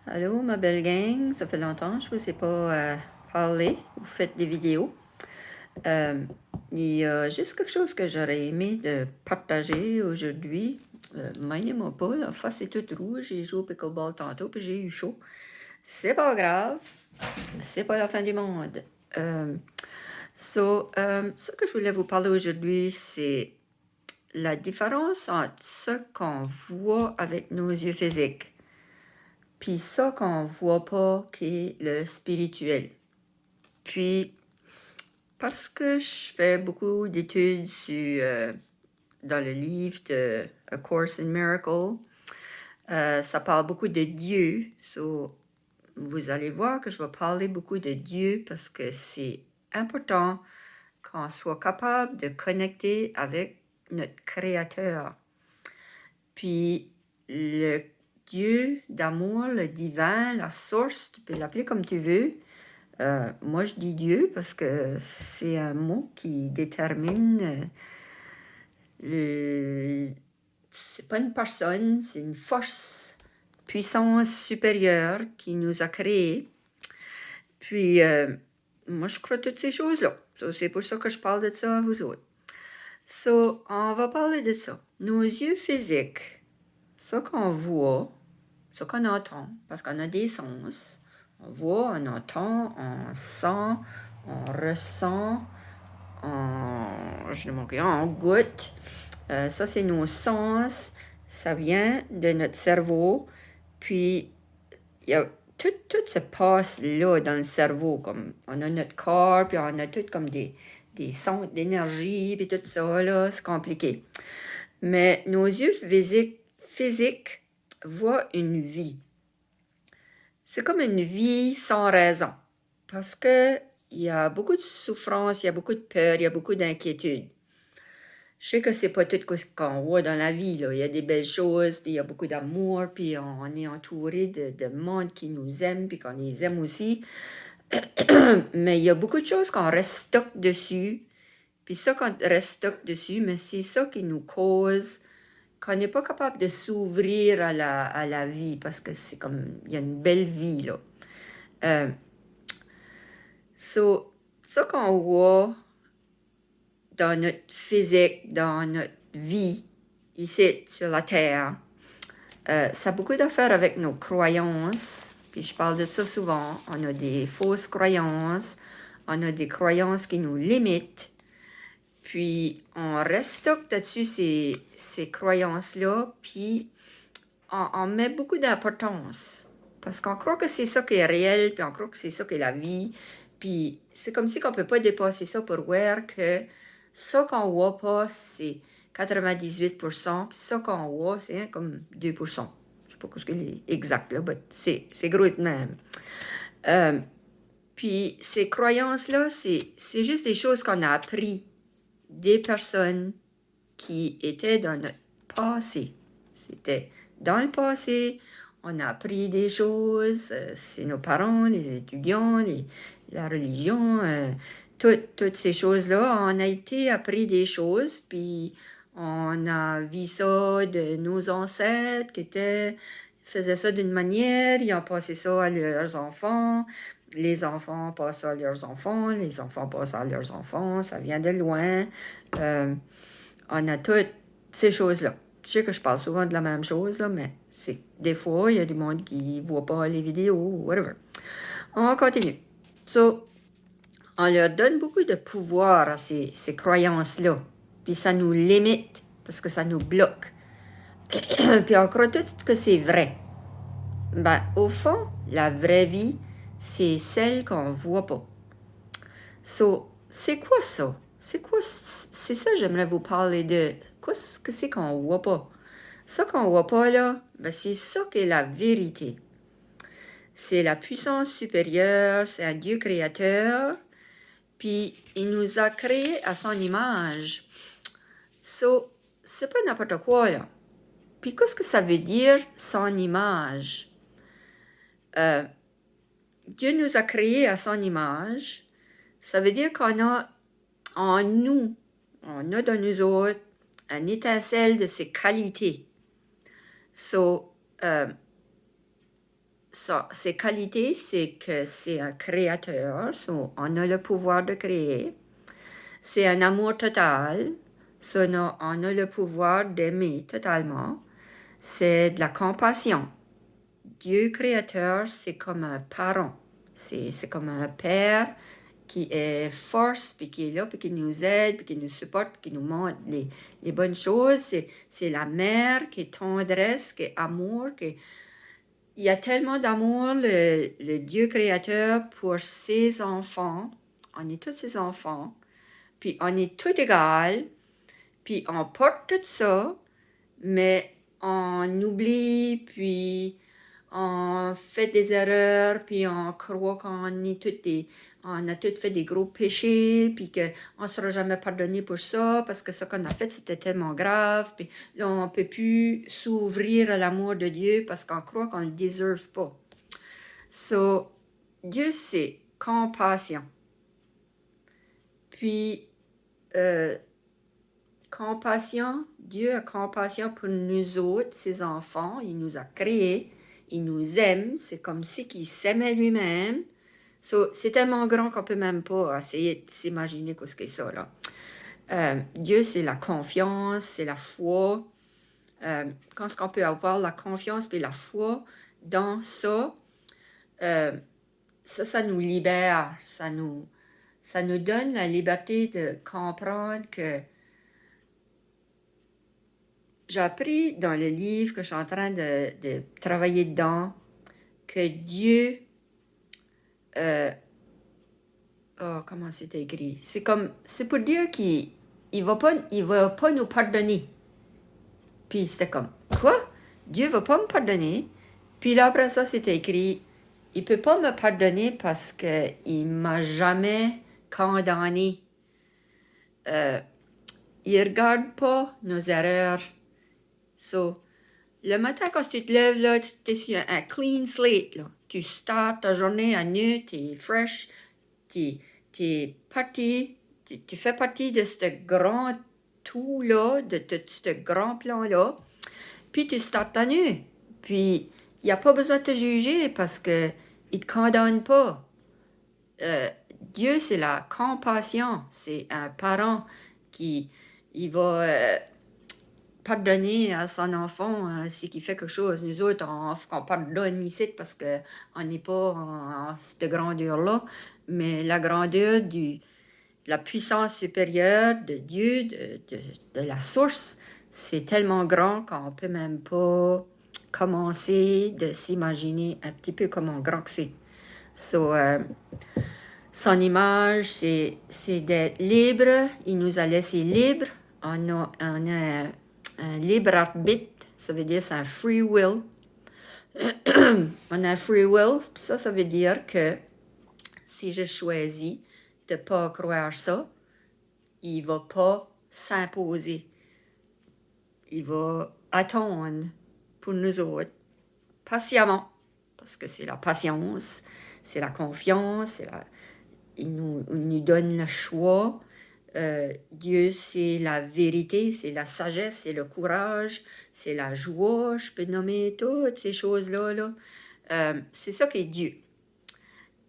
Allô, ma belle gang, ça fait longtemps que je vous ai pas parlé ou fait des vidéos. Euh, il y a juste quelque chose que j'aurais aimé de partager aujourd'hui. Mindez-moi pas, la face est toute rouge, j'ai joué au pickleball tantôt puis j'ai eu chaud. C'est pas grave, c'est pas la fin du monde. Ce que je voulais vous parler aujourd'hui, c'est la différence entre ce qu'on voit avec nos yeux physiques puis ça qu'on voit pas qui est le spirituel. Puis, parce que je fais beaucoup d'études dans le livre de A Course in Miracles, ça parle beaucoup de Dieu. So, vous allez voir que je vais parler beaucoup de Dieu parce que c'est important qu'on soit capable de connecter avec notre Créateur. Puis, le Dieu d'amour, le divin, la source, tu peux l'appeler comme tu veux. Moi, je dis Dieu parce que c'est un mot qui détermine. C'est pas une personne, c'est une force, puissance supérieure qui nous a créés. Puis, moi, je crois toutes ces choses-là. C'est pour ça que je parle de ça à vous autres. On va parler de ça. Nos yeux physiques, ce qu'on voit, ce qu'on entend, parce qu'on a des sens. On voit, on entend, on sent, on ressent, on goûte. Ça, c'est nos sens. Ça vient de notre cerveau. Puis, il y a tout se passe là dans le cerveau. Comme on a notre corps, puis on a tout comme des centres d'énergie, puis tout ça, là, c'est compliqué. Mais nos yeux physiques voient une vie. C'est comme une vie sans raison. Parce que il y a beaucoup de souffrance, il y a beaucoup de peur, il y a beaucoup d'inquiétude. Je sais que c'est pas tout ce qu'on voit dans la vie, là. Il y a des belles choses, puis il y a beaucoup d'amour, puis on est entouré de monde qui nous aime, puis qu'on les aime aussi. Mais il y a beaucoup de choses qu'on reste stock dessus. Puis ça qu'on reste stock dessus, mais c'est ça qui nous cause qu'on n'est pas capable de s'ouvrir à la vie, parce que c'est comme, il y a une belle vie, là. Ça qu'on voit dans notre physique, dans notre vie, ici, sur la Terre, ça a beaucoup d'affaires avec nos croyances. Puis je parle de ça souvent. On a des fausses croyances. On a des croyances qui nous limitent. Puis on reste stock là-dessus, ces croyances-là. Puis on met beaucoup d'importance. Parce qu'on croit que c'est ça qui est réel, puis on croit que c'est ça qui est la vie. Puis c'est comme si on ne peut pas dépasser ça pour voir que ça qu'on voit pas, c'est 98%, puis ça qu'on voit, c'est comme 2%. Je sais pas ce qu'il est exact, là, mais c'est gros de même. Puis ces croyances-là, c'est juste des choses qu'on a appris des personnes qui étaient dans notre passé. C'était dans le passé, on a appris des choses, c'est nos parents, les étudiants, la religion, toutes ces choses-là, on a été appris des choses, puis on a vu ça de nos ancêtres qui faisaient ça d'une manière, ils ont passé ça à leurs enfants, les enfants passent ça à leurs enfants, les enfants passent ça à leurs enfants, ça vient de loin. On a toutes ces choses-là. Je sais que je parle souvent de la même chose, là, mais des fois, il y a du monde qui ne voit pas les vidéos, whatever. On continue. On leur donne beaucoup de pouvoir à ces croyances-là. Puis ça nous limite, parce que ça nous bloque. Puis on croit tout que c'est vrai. Ben, au fond, la vraie vie, c'est celle qu'on ne voit pas. C'est quoi ça? C'est ça j'aimerais vous parler de. Qu'est-ce que c'est qu'on voit pas? Ça qu'on voit pas, là, ben c'est ça qui est la vérité. C'est la puissance supérieure, c'est un Dieu créateur, puis il nous a créés à son image. C'est pas n'importe quoi, là. Puis qu'est-ce que ça veut dire, son image? Dieu nous a créés à son image. Ça veut dire qu'on a en nous, on a dans nous autres une étincelle de ses qualités. ses qualités, c'est que c'est un créateur, so on a le pouvoir de créer. C'est un amour total, so on a le pouvoir d'aimer totalement. C'est de la compassion. Dieu créateur, c'est comme un parent. C'est comme un père qui est force, puis qui est là, puis qui nous aide, puis qui nous supporte, puis qui nous montre les bonnes choses. C'est la mère qui est tendresse, qui est amour, il y a tellement d'amour, le Dieu créateur, pour ses enfants. On est tous ses enfants, puis on est tous égaux, puis on porte tout ça, mais on oublie, puis on fait des erreurs, puis on croit on a tous fait des gros péchés, puis qu'on ne sera jamais pardonné pour ça, parce que ce qu'on a fait, c'était tellement grave, puis là, on ne peut plus s'ouvrir à l'amour de Dieu parce qu'on croit qu'on ne le déserve pas. So, Dieu, c'est compassion. Puis, compassion, Dieu a compassion pour nous autres, ses enfants. Il nous a créés, il nous aime. C'est comme si qu'il s'aimait lui-même. So, c'est tellement grand qu'on peut même pas essayer de s'imaginer ce que c'est ça, là. Dieu, c'est la confiance, c'est la foi. Quand on peut avoir la confiance et la foi dans ça, ça nous libère. Ça nous donne la liberté de comprendre que j'ai appris dans le livre que je suis en train de travailler dedans que Dieu, comment c'est écrit? C'est pour dire qu'il va pas nous pardonner. Puis c'était comme, quoi? Dieu va pas me pardonner? Puis là, après ça, c'était écrit, il peut pas me pardonner parce qu'il m'a jamais condamné. Il regarde pas nos erreurs. So, le matin, quand tu te lèves, là, tu es sur un clean slate. Là. Tu starts ta journée à nu, tu es fresh, tu fais partie de ce grand tout-là, de ce grand plan-là, puis tu starts ta nu. Puis, il n'y a pas besoin de te juger parce qu'il ne te condamne pas. Dieu, c'est la compassion. C'est un parent qui il va pardonner à son enfant si il fait quelque chose. Nous autres, on pardonne ici parce qu'on n'est pas en cette grandeur-là, mais la grandeur de la puissance supérieure de Dieu, de la source, c'est tellement grand qu'on ne peut même pas commencer de s'imaginer un petit peu comment grand que c'est. So, son image, c'est d'être libre. Il nous a laissé libres. On a un libre arbitre. Ça veut dire c'est un free will. On a un free will. Ça veut dire que si je choisis de ne pas croire ça, il ne va pas s'imposer. Il va attendre pour nous autres, patiemment, parce que c'est la patience, c'est la confiance, il nous donne le choix. Dieu, c'est la vérité, c'est la sagesse, c'est le courage, c'est la joie, je peux nommer toutes ces choses-là. C'est ça qui est Dieu.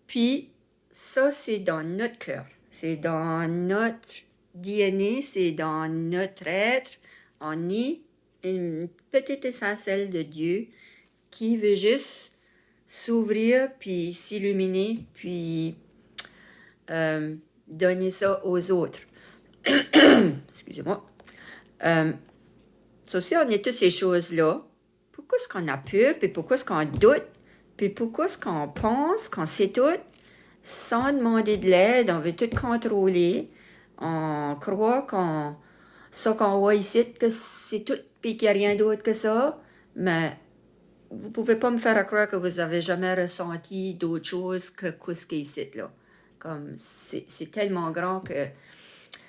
Puis, ça, c'est dans notre cœur, c'est dans notre DNA, c'est dans notre être. On est une petite étincelle de Dieu qui veut juste s'ouvrir, puis s'illuminer, puis donner ça aux autres. Excusez-moi. Si on est toutes ces choses-là, pourquoi est-ce qu'on a peur, puis pourquoi est-ce qu'on doute, puis pourquoi est-ce qu'on pense qu'on sait tout, sans demander de l'aide, on veut tout contrôler, on croit qu'on voit ici, que c'est tout, puis qu'il n'y a rien d'autre que ça, mais vous ne pouvez pas me faire croire que vous n'avez jamais ressenti d'autre chose que ce qui est ici, là. Comme c'est tellement grand que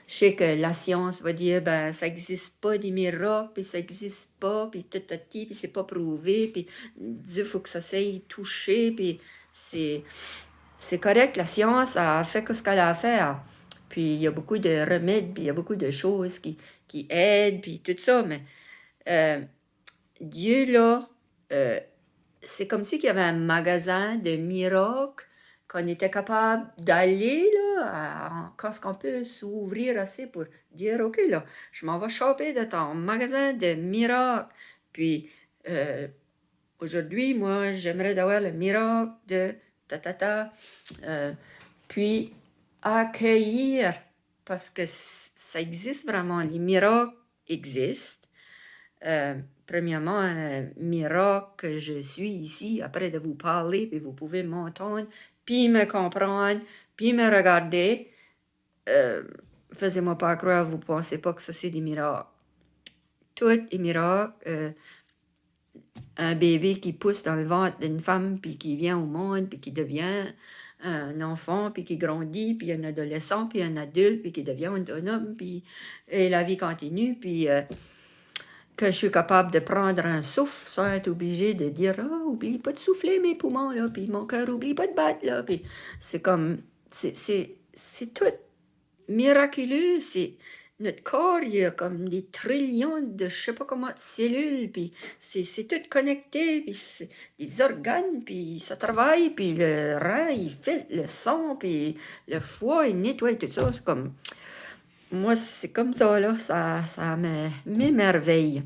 je sais que la science va dire, ben, ça n'existe pas des miracles, puis ça n'existe pas, puis puis c'est pas prouvé, puis Dieu, il faut que ça s'aille toucher, puis c'est correct, la science a fait ce qu'elle a à faire. Puis il y a beaucoup de remèdes, puis il y a beaucoup de choses qui aident, puis tout ça, mais Dieu, là, c'est comme si qu'il y avait un magasin de miracles qu'on était capable d'aller là, quand est-ce qu'on peut s'ouvrir assez pour dire, OK, là, je m'en vais choper de ton magasin de miracles. Puis aujourd'hui, moi, j'aimerais avoir le miracle de ta. Euh, puis accueillir, parce que ça existe vraiment, les miracles existent. Premièrement, un miracle que je suis ici après de vous parler, puis vous pouvez m'entendre, puis me comprendre, puis me regarder. Faisez-moi pas croire, vous pensez pas que ça c'est des miracles. Tout est miracle. Un bébé qui pousse dans le ventre d'une femme, puis qui vient au monde, puis qui devient un enfant, puis qui grandit, puis un adolescent, puis un adulte, puis qui devient autonome, puis et la vie continue, puis que je suis capable de prendre un souffle sans être obligé de dire « Ah, oublie pas de souffler mes poumons, là, puis mon cœur, oublie pas de battre, là. » Puis c'est comme, c'est tout miraculeux, c'est... Notre corps, il y a comme des trillions de je sais pas comment de cellules, puis c'est tout connecté, puis c'est les organes, puis ça travaille, puis le rein, il filtre le sang, puis le foie, il nettoie tout ça. C'est comme... Moi, c'est comme ça, là, ça m'émerveille.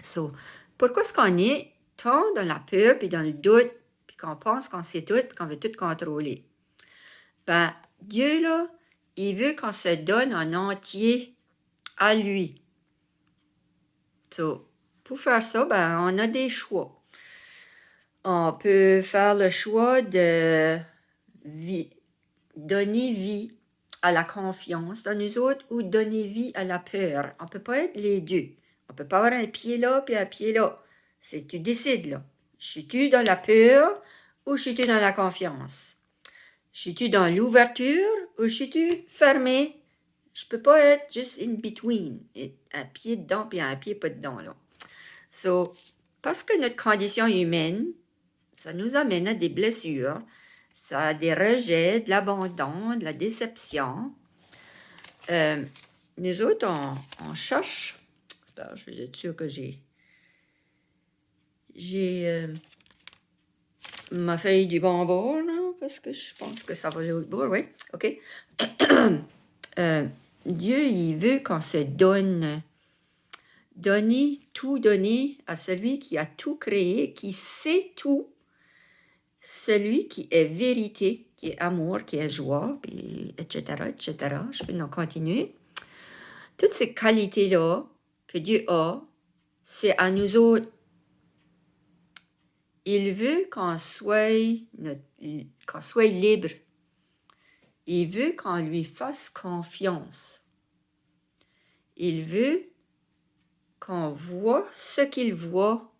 So, pourquoi est-ce qu'on est tant dans la peur, puis dans le doute, puis qu'on pense qu'on sait tout, puis qu'on veut tout contrôler? Ben, Dieu, là, il veut qu'on se donne en entier à lui. So, pour faire ça, ben, on a des choix. On peut faire le choix de donner vie à la confiance dans nous autres ou donner vie à la peur. On ne peut pas être les deux. On ne peut pas avoir un pied là puis un pied là. C'est tu décides là. Suis-tu dans la peur ou suis-tu dans la confiance? Suis-tu dans l'ouverture ou suis-tu fermé? Je peux pas être juste in between. Un pied dedans puis un pied pas dedans là. So, parce que notre condition humaine, ça nous amène à des blessures, ça a des rejets, de l'abandon, de la déception. Nous autres, on cherche. Je vais être sûre que j'ai ma feuille du bon bord, non? Parce que je pense que ça va l'autre bord, oui. OK. Dieu, il veut qu'on se donne. Donner à celui qui a tout créé, qui sait tout, celui qui est vérité, qui est amour, qui est joie, puis etc., etc. Je peux en continuer. Toutes ces qualités-là que Dieu a, c'est à nous autres. Il veut qu'on soit libre. Il veut qu'on lui fasse confiance. Il veut qu'on voit ce qu'il voit,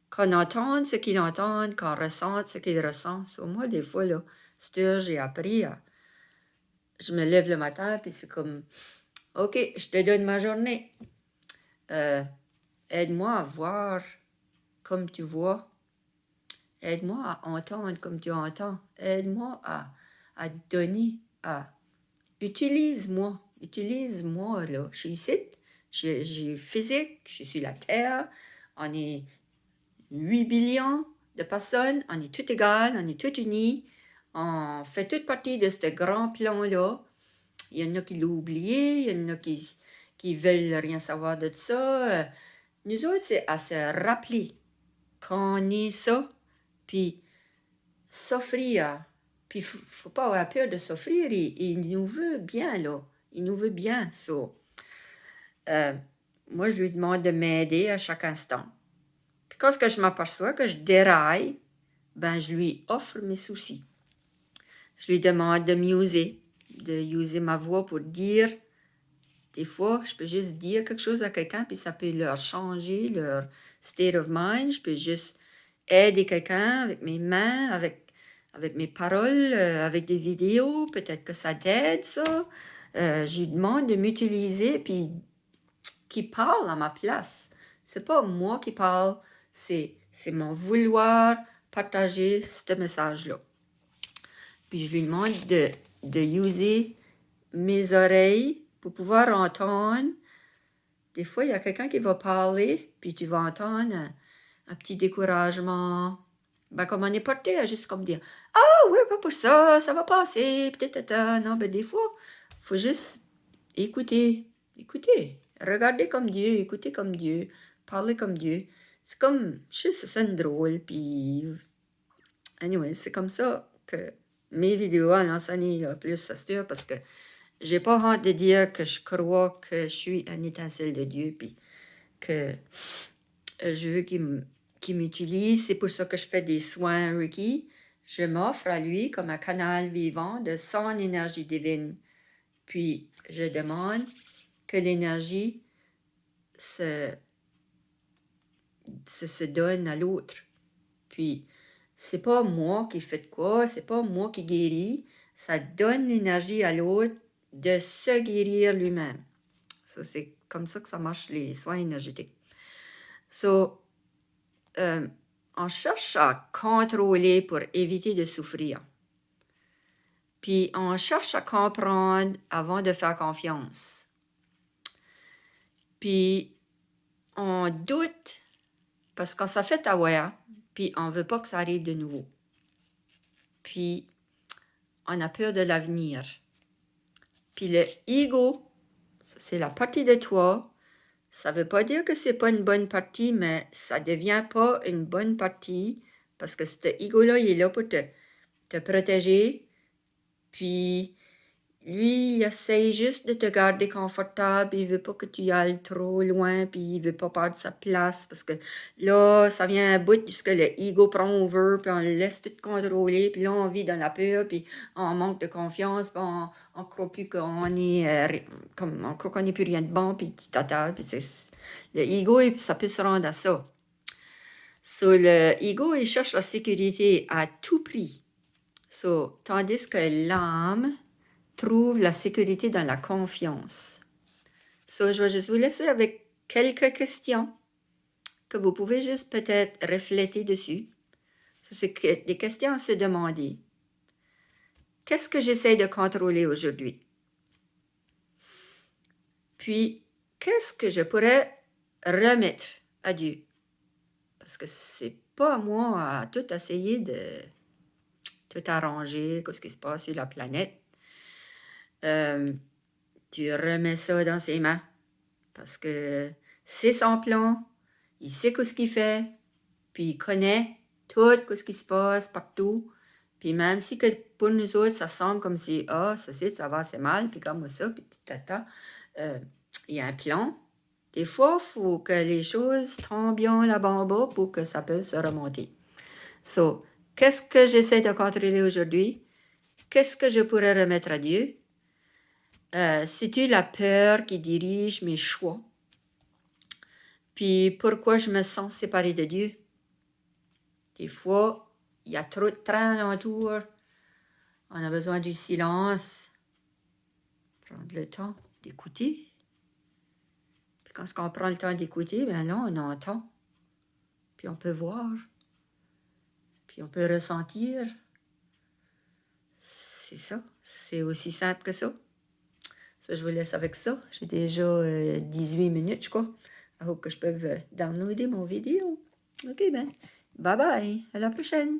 qu'on entende ce qu'il entend, qu'on ressente ce qu'il ressent. So, moi, des fois, là, cette heure, j'ai appris à... Je me lève le matin, puis c'est comme, OK, je te donne ma journée. Aide-moi à voir comme tu vois. Aide-moi à entendre comme tu entends. Aide-moi à donner, à... Utilise-moi, là. Je suis ici, j'ai physique, je suis la Terre, on est 8 billions de personnes, on est tout égales, on est tous unis, on fait toute partie de ce grand plan-là. Il y en a qui l'ont oublié, il y en a qui veulent rien savoir de ça. Nous autres, c'est à se rappeler qu'on est ça, puis s'offrir. Puis, faut pas avoir peur de s'offrir. Il nous veut bien, là. Il nous veut bien, ça. Moi, je lui demande de m'aider à chaque instant. Puis, quand je m'aperçois que je déraille, ben, je lui offre mes soucis. Je lui demande de m'user, ma voix pour dire. Des fois, je peux juste dire quelque chose à quelqu'un, puis ça peut leur changer leur state of mind. Je peux juste aider quelqu'un avec mes mains, avec mes paroles, avec des vidéos. Peut-être que ça t'aide, ça. Je lui demande de m'utiliser, puis qu'il parle à ma place. C'est pas moi qui parle, c'est mon vouloir partager ce message-là. Puis je lui demande de user mes oreilles pour pouvoir entendre. Des fois, il y a quelqu'un qui va parler, puis tu vas entendre un petit découragement, ben comme on est porté à juste comme dire « Ah, ouais, pas pour ça, ça va passer, peut-être, non, ben des fois, il faut juste écouter, regarder comme Dieu, écouter comme Dieu, parler comme Dieu. C'est comme, je sais, ça sonne drôle, puis anyway, c'est comme ça que mes vidéos à l'enseigne là, plus ça se dure parce que j'ai pas honte de dire que je crois que je suis une étincelle de Dieu, puis que je veux qu'il m'utilise. C'est pour ça que je fais des soins Reiki. Je m'offre à lui comme un canal vivant de son énergie divine. Puis je demande que l'énergie se donne à l'autre. Puis c'est pas moi qui fais de quoi, c'est pas moi qui guéris. Ça donne l'énergie à l'autre de se guérir lui-même. So, c'est comme ça que ça marche les soins énergétiques. So, on cherche à contrôler pour éviter de souffrir. Puis on cherche à comprendre avant de faire confiance. Puis on doute parce qu'on s'est fait avoir, puis on ne veut pas que ça arrive de nouveau. Puis on a peur de l'avenir. Puis le ego, c'est la partie de toi. Ça ne veut pas dire que c'est pas une bonne partie, mais ça ne devient pas une bonne partie parce que cet ego-là, il est là pour te protéger. Puis lui, il essaye juste de te garder confortable. Il ne veut pas que tu y ailles trop loin, puis il ne veut pas perdre sa place parce que là, ça vient à bout jusque le ego prend over, puis on le laisse tout contrôler, puis là, on vit dans la peur, puis on manque de confiance, puis on croit plus qu'on est comme on croit qu'on n'est plus rien de bon, puis tata, puis le ego, ça peut se rendre à ça. So, le ego, il cherche la sécurité à tout prix. So, tandis que l'âme trouve la sécurité dans la confiance. So, je vais juste vous laisser avec quelques questions que vous pouvez juste peut-être refléter dessus. So, c'est des questions à se demander. Qu'est-ce que j'essaie de contrôler aujourd'hui? Puis, qu'est-ce que je pourrais remettre à Dieu? Parce que c'est pas à moi à tout essayer de tout arranger, ce qui se passe sur la planète. Tu remets ça dans ses mains parce que c'est son plan, il sait ce qu'il fait, puis il connaît tout ce qui se passe partout. Puis même si que pour nous autres, ça semble comme si, ça va, c'est mal, puis comme ça, puis tata, il y a un plan. Des fois, il faut que les choses tombent bien là-bas en bas pour que ça puisse se remonter. So, qu'est-ce que j'essaie de contrôler aujourd'hui? Qu'est-ce que je pourrais remettre à Dieu? C'est-tu la peur qui dirige mes choix? Puis pourquoi je me sens séparée de Dieu? Des fois, il y a trop de train autour. On a besoin du silence. Prendre le temps d'écouter. Puis quand on prend le temps d'écouter, bien là, on entend. Puis on peut voir. Puis on peut ressentir. C'est ça. C'est aussi simple que ça. Ça, je vous laisse avec ça. J'ai déjà 18 minutes, je crois. I hope que je peux downloader mon vidéo. OK, ben, bye bye. À la prochaine.